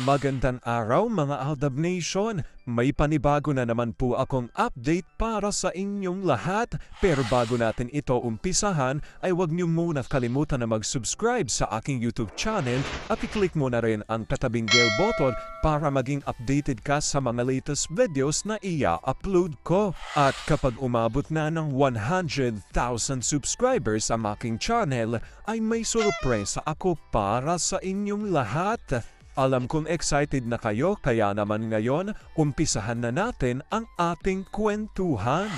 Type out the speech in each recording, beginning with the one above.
Magandang araw mga Aldab Nation! May panibago na naman po akong update para sa inyong lahat. Pero bago natin ito umpisahan ay huwag niyo muna kalimutan na mag-subscribe sa aking YouTube channel at i-click mo na rin ang katabing bell button para maging updated ka sa mga latest videos na i-upload ko. At kapag umabot na ng 100,000 subscribers ang aking channel ay may sorpresa ako para sa inyong lahat. Alam kong excited na kayo kaya naman ngayon, umpisahan na natin ang ating kwentuhan.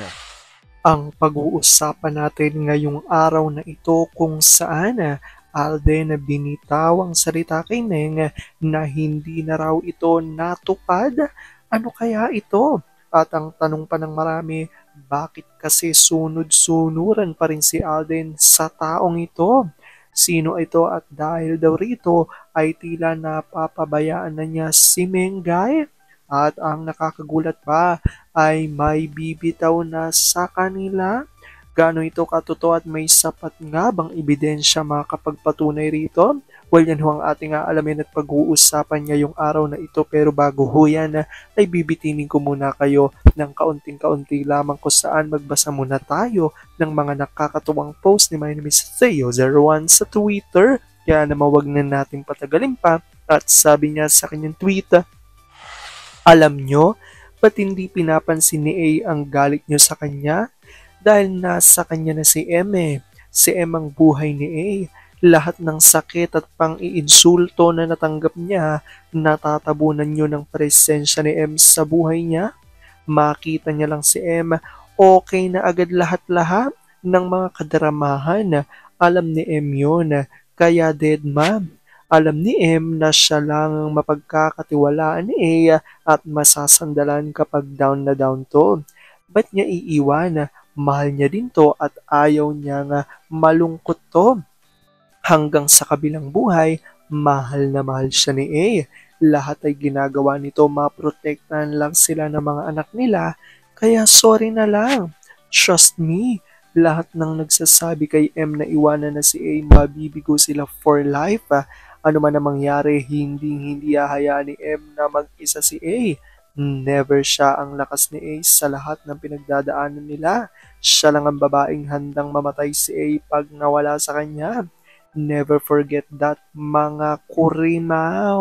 Ang pag-uusapan natin ngayong araw na ito kung saan Alden na binitaw ang salita kay Neng na hindi na raw ito natupad. Ano kaya ito? At ang tanong pa ng marami, bakit kasi sunod-sunuran pa rin si Alden sa taong ito? Sino ito at dahil daw rito ay tila napapabayaan na niya si Mengay? At ang nakakagulat pa ay may bibitaw na sa kanila. Gaano ito katotoo at may sapat nga bang ebidensya makakapagpatunay rito? Well, yan ho ang ating aalamin at pag-uusapan ngayong araw na ito. Pero bago ho yan, ay bibitinin ko muna kayo ng kaunting-kaunti lamang kung saan magbasa muna tayo ng mga nakakatuwang post ni My name is Theo01 sa Twitter. Kaya naman wag na nating patagalin pa. At sabi niya sa kanyang tweet, alam nyo, ba't hindi pinapansin ni A ang galit nyo sa kanya? Dahil nasa kanya na si M eh. Si M ang buhay ni A. Lahat ng sakit at pang-iinsulto na natanggap niya, natatabunan nyo ng presensya ni M sa buhay niya. Makita niya lang si M, okay na agad lahat-lahat ng mga kadramahan. Alam ni M yun, kaya dead ma'am. Alam ni M na siya lang ang mapagkakatiwalaan ni A at masasandalan kapag down na down to. Ba't niya iiwan? Mahal niya din to at ayaw niyang malungkot to. Hanggang sa kabilang buhay, mahal na mahal siya ni A. Lahat ay ginagawa nito, maprotektahan lang sila ng mga anak nila, kaya sorry na lang. Trust me, lahat ng nagsasabi kay M na iwanan na si A, mabibigo sila for life. Ano man ang mangyari, hindi hahayaan ni M na mag-isa si A. Never siya ang lakas ni A sa lahat ng pinagdadaanan nila. Siya lang ang babaeng handang mamatay si A pag nawala sa kanya. Never forget that, mga kurimaw.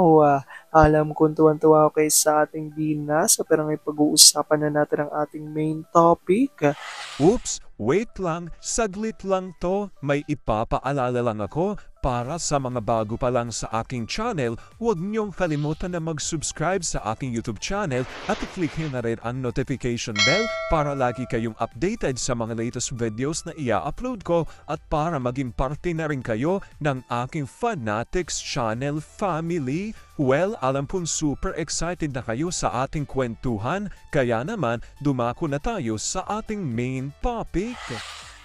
Alam kong tuwan-tuwa ako sa ating binasa pero ngayon pag-uusapan na natin ang ating main topic. Oops, wait lang, saglit lang to. May ipapaalala lang ako. Para sa mga bago pa lang sa aking channel, huwag niyong kalimutan na mag-subscribe sa aking YouTube channel at i-click nyo na rin ang notification bell para lagi kayong updated sa mga latest videos na i-upload ko at para maging parte na rin kayo ng aking Fanatics channel family. Well, alam pong super excited na kayo sa ating kwentuhan, kaya naman dumako na tayo sa ating main topic.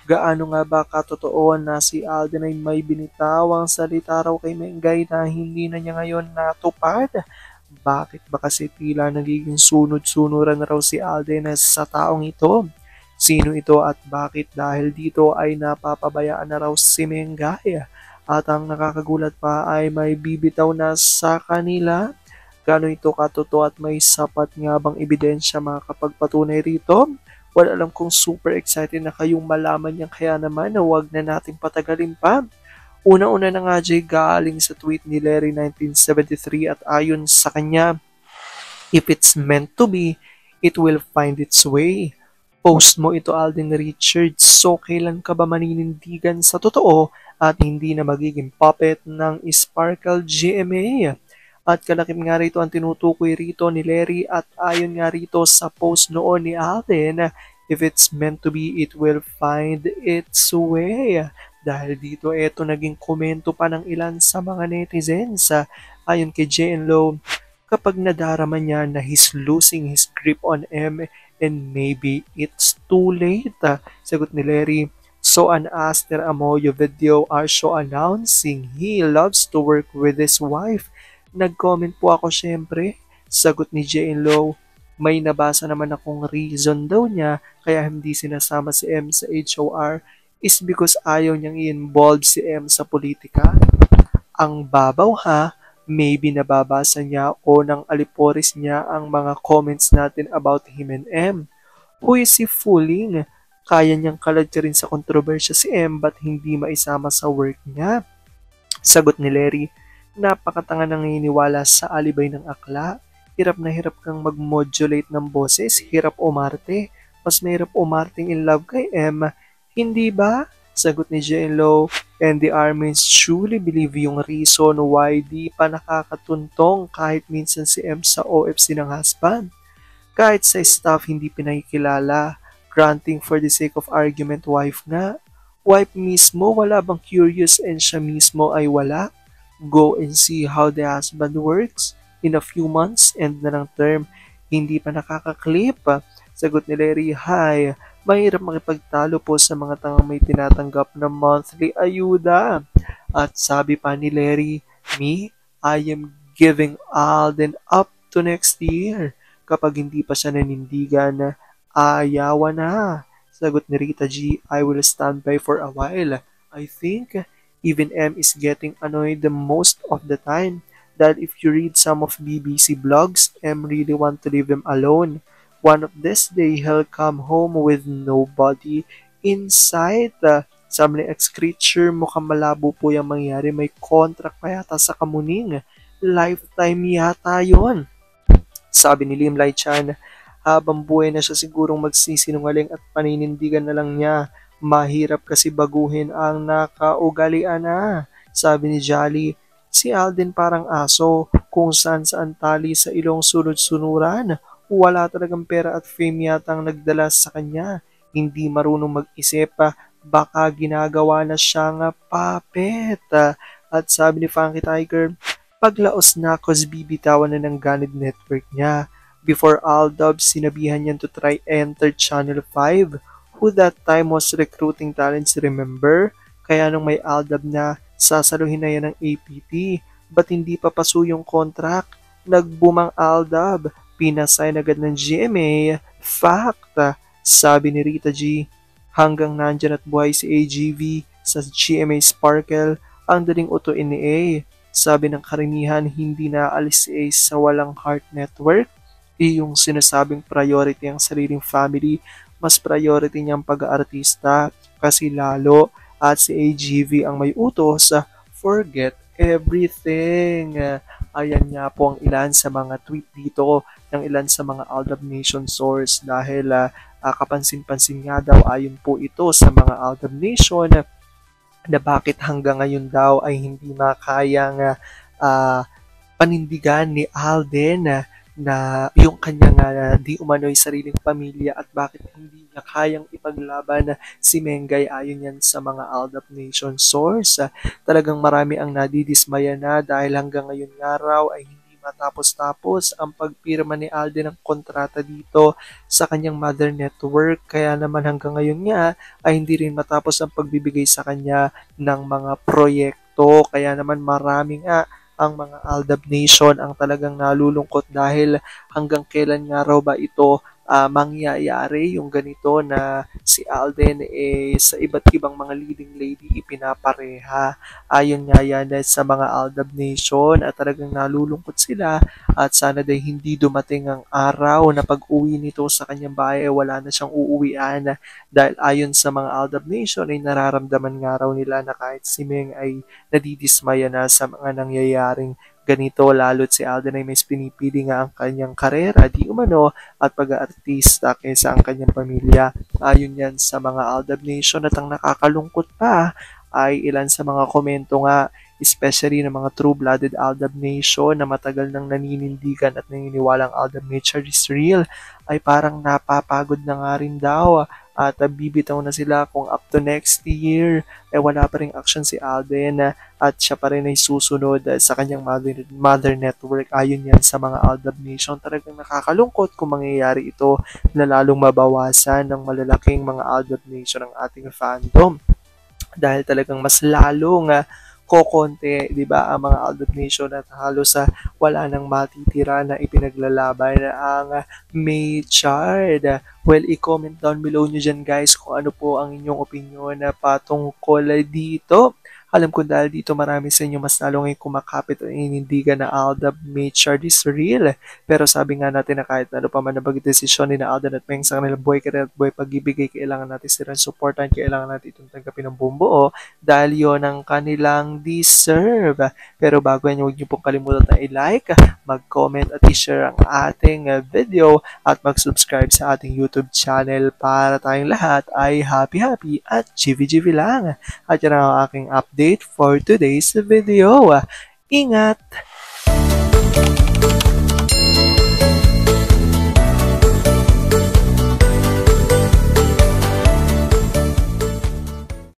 Gaano nga ba katotoo na si Alden ay may binitawang salita raw kay Mengay na hindi na niya ngayon natupad? Bakit ba kasi tila nagiging sunod-sunuran raw si Alden sa taong ito? Sino ito at bakit dahil dito ay napapabayaan na raw si Mengay? At ang nakakagulat pa ay may bibitaw na sa kanila. Gaano ito katotoo at may sapat nga bang ebidensya makakapagpatunay rito? Well, alam kong super excited na kayong malaman yan kaya naman na huwag na nating patagalin pa. Una-una na nga Jay, galing sa tweet ni Larry 1973 at ayon sa kanya, if it's meant to be, it will find its way. Post mo ito Alden Richards, so kailan ka ba maninindigan sa totoo at hindi na magiging puppet ng Sparkle GMA? At kalakip nga rito ang tinutukoy rito ni Larry at ayon nga rito sa post noon ni Alden, if it's meant to be, it will find its way. Dahil dito, eto naging komento pa ng ilan sa mga netizens. Ayon kay JN Low, kapag nadarama niya na he's losing his grip on M and maybe it's too late. Sagot ni Larry, so an Aster Amoyo video are so announcing he loves to work with his wife. Nag-comment po ako syempre. Sagot ni JN Low, may nabasa naman akong reason daw niya kaya hindi sinasama si M sa HOR is because ayaw niyang i-involve si M sa politika. Ang babaw ha, Maybe nababasa niya o ng aliporis niya ang mga comments natin about him and M. Who is he fooling? Kaya niyang kalagyarin sa kontrobersya si M ba't hindi maisama sa work niya? Sagot ni Larry, napakatanga nang naniniwala sa alibay ng akla. Hirap na hirap kang mag-modulate ng boses, hirap umarte. Mas mahirap umarting in love kay M. Hindi ba? Sagot ni J-Lo, and the Armins truly believe yung reason why di pa nakakatuntong kahit minsan si M sa OFC ng husband. Kahit sa staff hindi pinakikilala, granting for the sake of argument wife nga. Wife mismo wala bang curious and siya mismo ay wala? Go and see how the husband works. In a few months, end na ng term. Hindi pa nakakaklip. Sagot ni Larry, hi, mahirap makipagtalo po sa mga tangang may tinatanggap na monthly ayuda. At sabi pa ni Larry, me, I am giving Alden up to next year. Kapag hindi pa siya nanindigan, ayawan na. Sagot ni Rita G, I will stand by for a while. I think even M is getting annoyed the most of the time. That if you read some of BBC blogs, M really want to leave them alone. One of this day, he'll come home with nobody in sight. Sabi ni ex-creature, mukhang malabo po yung mangyari. May contract pa yata sa kamuning. Lifetime yata yon. Sabi ni Lim Lai Chan, habang buhay na siya sigurong magsisinungaling at paninindigan na lang niya. Mahirap kasi baguhin ang nakaugalian na. Sabi ni Jolly, si Alden parang aso kung saan tali sa ilong sunod-sunuran. Wala talagang pera at fame yatang nagdala sa kanya. Hindi marunong mag-isip, baka ginagawa na siyang puppet. At sabi ni Funky Tiger, paglaos na cause bibitawan na ng Ganid network niya. Before Aldab, sinabihan niyan to try enter Channel 5, who that time was recruiting talents, remember? Kaya nung may Aldab na, sasaluhin na yan ng APT. Ba't hindi papaso yung contract? Nagbumang Aldab, pinasign agad ng GMA. Fact, sabi ni Rita G. Hanggang nandyan at buhay si AGV sa GMA Sparkle, ang daling utuin ni A. Sabi ng karamihan, hindi naalis si Ace sa walang heart network. Yung sinasabing priority ang sariling family, mas priority niyang pag-aartista kasi lalo at si AGV ang may utos, forget everything. Ayan nga po ang ilan sa mga tweet dito ng ilan sa mga Aldab Nation source dahil kapansin-pansin nga daw ayon po ito sa mga Aldab Nation na bakit hanggang ngayon daw ay hindi makayang panindigan ni Alden na yung kanyang di umano'y sariling pamilya at bakit hindi niya kayang ipaglaban si Mengay ayon yan sa mga Aldab Nation source. Talagang marami ang nadidismaya na dahil hanggang ngayon nga raw ay hindi matapos-tapos ang pagpirma ni Alden ng kontrata dito sa kanyang mother network. Kaya naman hanggang ngayon nga ay hindi rin matapos ang pagbibigay sa kanya ng mga proyekto. Kaya naman marami nga ang mga Aldab Nation ang talagang nalulungkot dahil hanggang kailan nga raw ba ito mangyayari yung ganito na si Alden sa iba't ibang mga leading lady ipinapareha. Ayon nga yan sa mga Aldab Nation at talagang nalulungkot sila at sana dahil hindi dumating ang araw na pag-uwi nito sa kanyang bahay wala na siyang uuwian dahil ayon sa mga Aldab Nation ay nararamdaman nga raw nila na kahit si Meng ay nadidismaya na sa mga nangyayaring ganito lalo't si Alden ay mas pinipili nga ang kanyang karera di umano at pag-aartista kaysa ang kanyang pamilya. Ayon yan sa mga Aldab Nation at ang nakakalungkot pa ay ilan sa mga komento nga especially ng mga true-blooded Aldab Nation na matagal nang naninindigan at naniniwalang Aldab nature is real ay parang napapagod na nga rin daw at bibitaw na sila kung up to next year wala pa ring action si Alden at siya pa rin ay susunod sa kanyang mother network. Ayon yan sa mga Aldab Nation. Talagang nakakalungkot kung mangyayari ito na lalong mabawasan ng malalaking mga Aldab Nation ng ating fandom. Dahil talagang mas lalong kokonti, di ba, ang mga Aldab Nation at halos wala nang matitira na ipinaglalaban ang May Chard. Well, i-comment down below nyo dyan guys kung ano po ang inyong opinion patungkol dito. Alam ko dahil dito marami sa inyo mas lalo ngayong kumakapit o inindigan na Aldab made sure this real. Pero sabi nga natin na kahit ano pa man na desisyon ni na Alden at Meng sa kanilang buhay career at buhay pag-ibig ay kailangan natin silang supportan, kailangan natin itong tanggapin ng buong buo dahil yon ang kanilang deserve. Pero bago yan, huwag niyo pong kalimutan na i-like, mag-comment at i-share ang ating video at mag-subscribe sa ating YouTube channel para tayong lahat ay happy at chivi lang. At yan ang aking update for today's video. Ingat!